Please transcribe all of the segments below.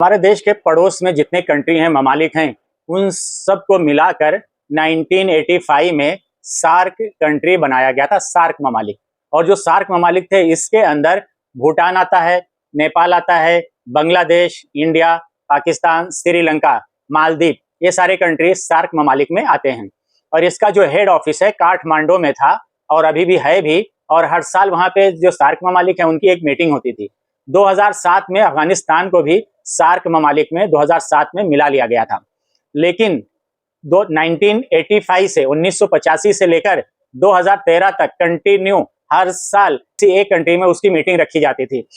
हमारे देश के पड़ोस में जितने कंट्री हैं, ममालिक हैं, उन सबको मिलाकर 1985 में सार्क कंट्री बनाया गया था, सार्क ममालिक। और जो सार्क ममालिक थे, इसके अंदर भूटान आता है, नेपाल आता है, बांग्लादेश, इंडिया, पाकिस्तान, श्रीलंका, मालदीव, ये सारे कंट्री सार्क ममालिक में आते हैं। और इसका जो हेड ऑफिस है काठमांडू में था, और अभी भी है भी। और हर साल वहाँ पे जो सार्क ममालिक हैं उनकी एक मीटिंग होती थी। 2007 में अफगानिस्तान को भी सार्क ममालिक में 2007 में मिला लिया गया था। लेकिन 1985 से 1985 से लेकर 2013 तक कंटिन्यू हर साल किसी एक कंट्री में उसकी मीटिंग रखी जाती थी।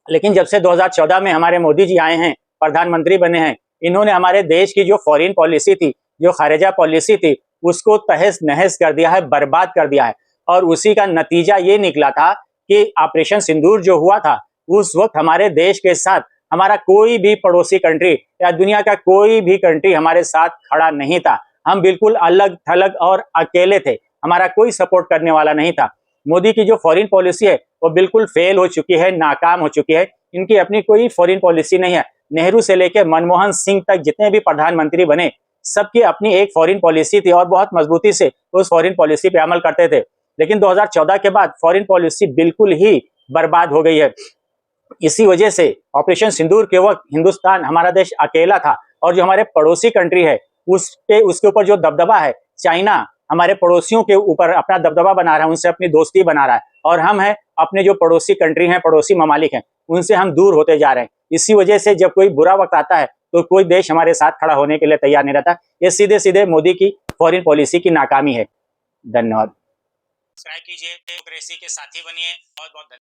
लेकिन जब से 2014 में हमारे मोदी जी आए हैं, प्रधानमंत्री बने हैं, इन्होंने हमारे देश की जो फॉरेन पॉलिसी थी, जो खारिजा पॉलिसी थी, उसको तहस नहस कर दिया है, बर्बाद कर दिया है। और उसी का नतीजा ये निकला था कि ऑपरेशन सिंदूर जो हुआ था, उस वक्त हमारे देश के साथ हमारा कोई भी पड़ोसी कंट्री या दुनिया का कोई भी कंट्री हमारे साथ खड़ा नहीं था। हम बिल्कुल अलग थलग और अकेले थे, हमारा कोई सपोर्ट करने वाला नहीं था। मोदी की जो फॉरेन पॉलिसी है वो बिल्कुल फेल हो चुकी है, नाकाम हो चुकी है। इनकी अपनी कोई फॉरेन पॉलिसी नहीं है। नेहरू से लेकर मनमोहन सिंह तक जितने भी प्रधानमंत्री बने, सबकी अपनी एक फॉरेन पॉलिसी थी और बहुत मजबूती से उस फॉरेन पॉलिसी पे अमल करते थे। लेकिन 2014 के बाद फॉरेन पॉलिसी बिल्कुल ही बर्बाद हो गई है। इसी वजह से ऑपरेशन सिंदूर के वक्त हिंदुस्तान, हमारा देश अकेला था। और जो हमारे पड़ोसी कंट्री है उसके ऊपर जो दबदबा है, चाइना हमारे पड़ोसियों के ऊपर अपना दबदबा बना रहा है, उनसे अपनी दोस्ती बना रहा है। और हम हैं अपने जो पड़ोसी कंट्री हैं, पड़ोसी ममालिक हैं, उनसे हम दूर होते जा रहे हैं। इसी वजह से जब कोई बुरा वक्त आता है तो कोई देश हमारे साथ खड़ा होने के लिए तैयार नहीं रहता। ये सीधे सीधे मोदी की फॉरेन पॉलिसी की नाकामी है। धन्यवाद। सब्सक्राइब कीजिए, डेमोक्रेसी के साथी बनिए। बहुत बहुत धन्यवाद।